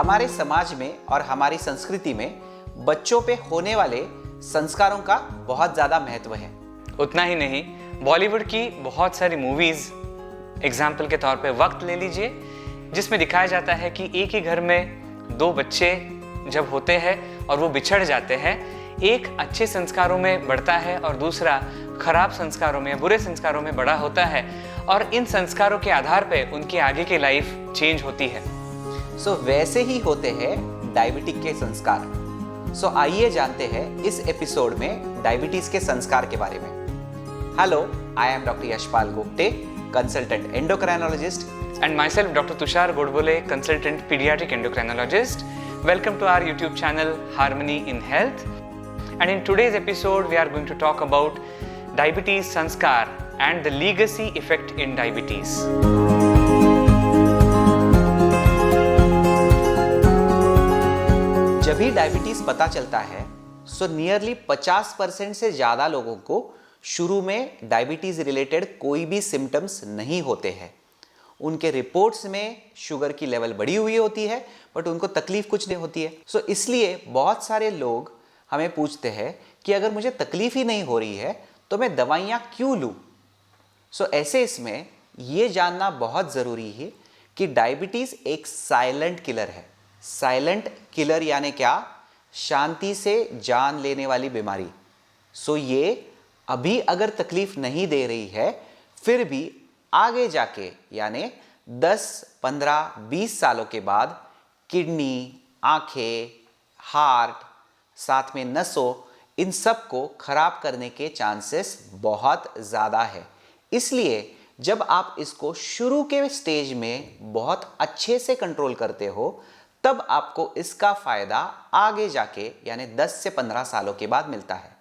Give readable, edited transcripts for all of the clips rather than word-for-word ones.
हमारे समाज में और हमारी संस्कृति में बच्चों पे होने वाले संस्कारों का बहुत ज़्यादा महत्व है। उतना ही नहीं, बॉलीवुड की बहुत सारी मूवीज एग्जाम्पल के तौर पे वक्त ले लीजिए, जिसमें दिखाया जाता है कि एक ही घर में दो बच्चे जब होते हैं और वो बिछड़ जाते हैं, एक अच्छे संस्कारों में बढ़ता है और दूसरा खराब संस्कारों में, बुरे संस्कारों में बड़ा होता है, और इन संस्कारों के आधार पे उनकी आगे की लाइफ चेंज होती है। वैसे ही होते हैं डायबिटिक के संस्कार। आइए जानते हैं इस एपिसोड में डायबिटीज के संस्कार के बारे में। Hello, I am doctor Yashpal Gopte, consultant endocrinologist, and myself Dr. Tushar Godbole, consultant pediatric endocrinologist. Welcome to our YouTube channel Harmony in Health. And in today's episode we are going to talk about diabetes sanskar and the legacy effect in diabetes. जब भी diabetes पता चलता है nearly 50% से ज़्यादा लोगों को शुरू में डायबिटीज रिलेटेड कोई भी सिम्टम्स नहीं होते हैं। उनके रिपोर्ट्स में शुगर की लेवल बढ़ी हुई होती है, बट उनको तकलीफ कुछ नहीं होती है। इसलिए बहुत सारे लोग हमें पूछते हैं कि अगर मुझे तकलीफ ही नहीं हो रही है तो मैं दवाइयाँ क्यों लूँ। ऐसे इसमें ये जानना बहुत ज़रूरी है कि डायबिटीज़ एक साइलेंट किलर है। साइलेंट किलर यानी क्या? शांति से जान लेने वाली बीमारी। ये अभी अगर तकलीफ नहीं दे रही है, फिर भी आगे जाके यानी 10, 15, 20 सालों के बाद किडनी, आंखें, हार्ट, साथ में नसों, इन सब को खराब करने के चांसेस बहुत ज़्यादा है। इसलिए जब आप इसको शुरू के स्टेज में बहुत अच्छे से कंट्रोल करते हो, तब आपको इसका फ़ायदा आगे जाके यानी 10 से 15 सालों के बाद मिलता है।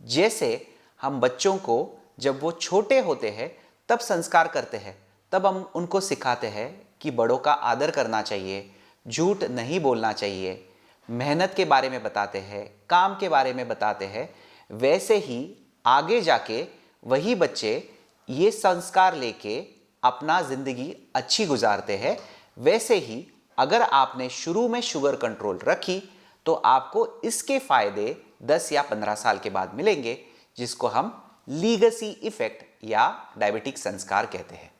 जैसे हम बच्चों को जब वो छोटे होते हैं तब संस्कार करते हैं, तब हम उनको सिखाते हैं कि बड़ों का आदर करना चाहिए, झूठ नहीं बोलना चाहिए, मेहनत के बारे में बताते हैं, काम के बारे में बताते हैं। वैसे ही आगे जाके वही बच्चे ये संस्कार लेके अपना ज़िंदगी अच्छी गुजारते हैं। वैसे ही अगर आपने शुरू में शुगर कंट्रोल रखी तो आपको इसके फ़ायदे 10 या 15 साल के बाद मिलेंगे, जिसको हम लीगेसी इफेक्ट या डायबिटिक संस्कार कहते हैं।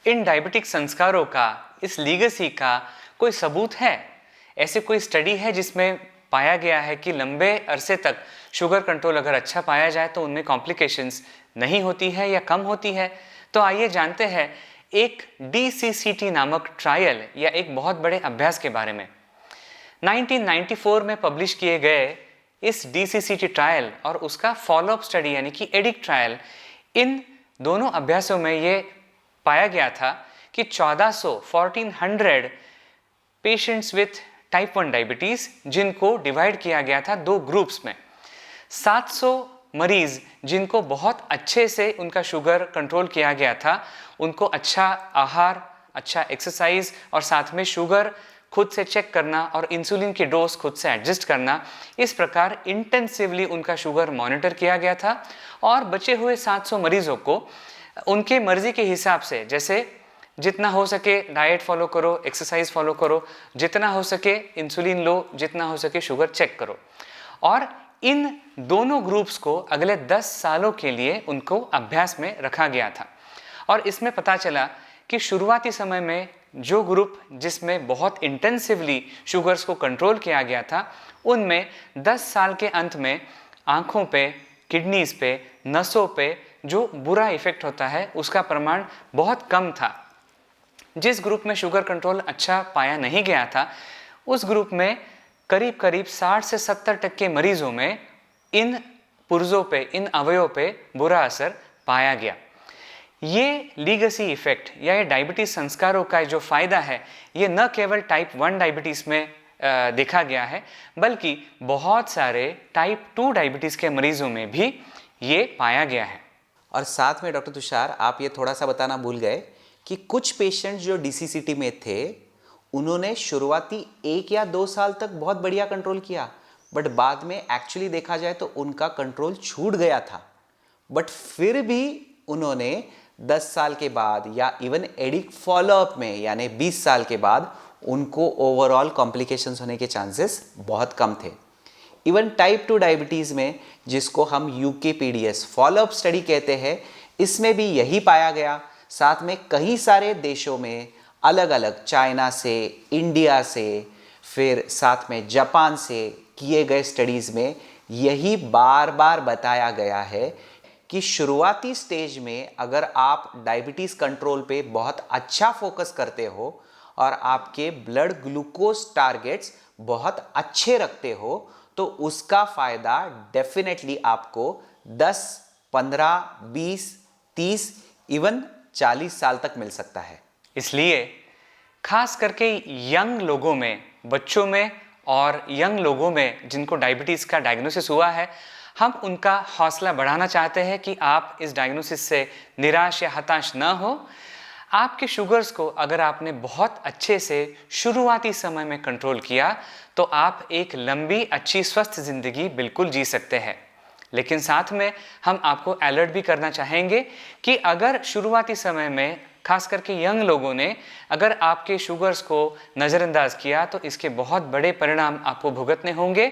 इन डायबिटिक संस्कारों का, इस लीगेसी का कोई सबूत है? ऐसे कोई स्टडी है जिसमें पाया गया है कि लंबे अरसे तक शुगर कंट्रोल अगर अच्छा पाया जाए तो उनमें कॉम्प्लिकेशंस नहीं होती है या कम होती है? तो आइए जानते हैं एक DCCT नामक ट्रायल या एक बहुत बड़े अभ्यास के बारे में। 1994 में पब्लिश किए गए इस DCCT ट्रायल और उसका फॉलोअप स्टडी यानी कि एडिक्ट ट्रायल, इन दोनों अभ्यासों में ये पाया गया था कि 1400 पेशेंट्स विथ टाइप 1 डायबिटीज़, जिनको डिवाइड किया गया था दो ग्रुप्स में। 700 मरीज़ जिनको बहुत अच्छे से उनका शुगर कंट्रोल किया गया था, उनको अच्छा आहार, अच्छा एक्सरसाइज और साथ में शुगर खुद से चेक करना और इंसुलिन की डोज खुद से एडजस्ट करना, इस प्रकार इंटेंसिवली उनका शुगर मॉनिटर किया गया था। और बचे हुए 700 मरीजों को उनके मर्जी के हिसाब से, जैसे जितना हो सके डाइट फॉलो करो, एक्सरसाइज फॉलो करो, जितना हो सके इंसुलिन लो, जितना हो सके शुगर चेक करो। और इन दोनों ग्रुप्स को अगले 10 सालों के लिए उनको अभ्यास में रखा गया था। और इसमें पता चला कि शुरुआती समय में जो ग्रुप जिसमें बहुत इंटेंसिवली शुगर्स को कंट्रोल किया गया था, उनमें 10 साल के अंत में आँखों पे, किडनीज पे, नसों पे जो बुरा इफेक्ट होता है उसका प्रमाण बहुत कम था। जिस ग्रुप में शुगर कंट्रोल अच्छा पाया नहीं गया था, उस ग्रुप में करीब करीब 60 से 70% मरीजों में इन पुर्जों पे, इन अवयवों पे बुरा असर पाया गया। ये लीगेसी इफेक्ट या ये डायबिटीज संस्कारों का जो फायदा है, ये न केवल टाइप 1 डायबिटीज में देखा गया है, बल्कि बहुत सारे टाइप 2 डायबिटीज के मरीजों में भी ये पाया गया है। और साथ में डॉक्टर तुषार, आप ये थोड़ा सा बताना भूल गए कि कुछ पेशेंट जो DCCT में थे, उन्होंने शुरुआती 1 या 2 साल तक बहुत बढ़िया कंट्रोल किया, बट बाद में एक्चुअली देखा जाए तो उनका कंट्रोल छूट गया था। बट फिर भी उन्होंने 10 साल के बाद या इवन एडिक्ट फॉलोअप में यानी 20 साल के बाद उनको ओवरऑल कॉम्प्लिकेशंस होने के चांसेस बहुत कम थे। इवन टाइप 2 डायबिटीज़ में, जिसको हम यूकेपीडीएस फॉलोअप स्टडी कहते हैं, इसमें भी यही पाया गया। साथ में कई सारे देशों में अलग अलग, चाइना से, इंडिया से, फिर साथ में जापान से किए गए स्टडीज़ में यही बार बार बताया गया है कि शुरुआती स्टेज में अगर आप डायबिटीज़ कंट्रोल पे बहुत अच्छा फोकस करते हो और आपके ब्लड ग्लूकोज टारगेट्स बहुत अच्छे रखते हो, तो उसका फ़ायदा डेफिनेटली आपको 10, 15, 20, 30, इवन 40 साल तक मिल सकता है। इसलिए खास करके यंग लोगों में, बच्चों में और यंग लोगों में जिनको डायबिटीज़ का डायग्नोसिस हुआ है, हम उनका हौसला बढ़ाना चाहते हैं कि आप इस डायग्नोसिस से निराश या हताश ना हो। आपके शुगर्स को अगर आपने बहुत अच्छे से शुरुआती समय में कंट्रोल किया तो आप एक लंबी अच्छी स्वस्थ ज़िंदगी बिल्कुल जी सकते हैं। लेकिन साथ में हम आपको अलर्ट भी करना चाहेंगे कि अगर शुरुआती समय में खास करके यंग लोगों ने अगर आपके शुगर्स को नज़रअंदाज किया तो इसके बहुत बड़े परिणाम आपको भुगतने होंगे।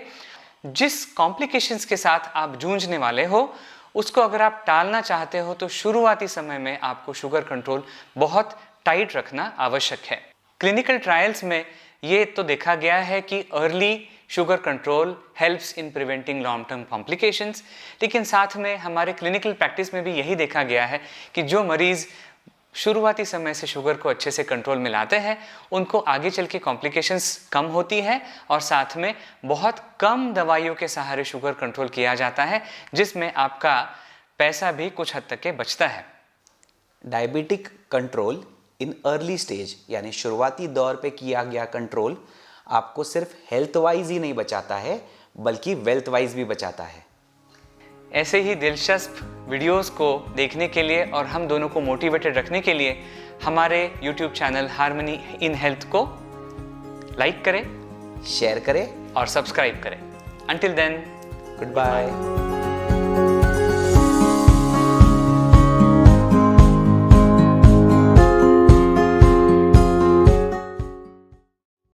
जिस कॉम्प्लिकेशंस के साथ आप जूझने वाले हो उसको अगर आप टालना चाहते हो तो शुरुआती समय में आपको शुगर कंट्रोल बहुत टाइट रखना आवश्यक है। क्लिनिकल ट्रायल्स में ये तो देखा गया है कि early sugar control helps in preventing long term complications, लेकिन साथ में हमारे क्लिनिकल प्रैक्टिस में भी यही देखा गया है कि जो मरीज़ शुरुआती समय से शुगर को अच्छे से कंट्रोल में लाते हैं उनको आगे चल के कॉम्प्लिकेशंस कम होती है और साथ में बहुत कम दवाइयों के सहारे शुगर कंट्रोल किया जाता है, जिसमें आपका पैसा भी कुछ हद तक के बचता है। Diabetic control in early stage यानी शुरुआती दौर पे किया गया कंट्रोल आपको सिर्फ हेल्थ वाइज ही नहीं बचाता है बल्कि वेल्थ वाइज भी बचाता है। ऐसे ही दिलचस्प वीडियोस को देखने के लिए और हम दोनों को मोटिवेटेड रखने के लिए हमारे YouTube channel Harmony in Health को लाइक करें, शेयर करें और सब्सक्राइब करें। Until then, good bye.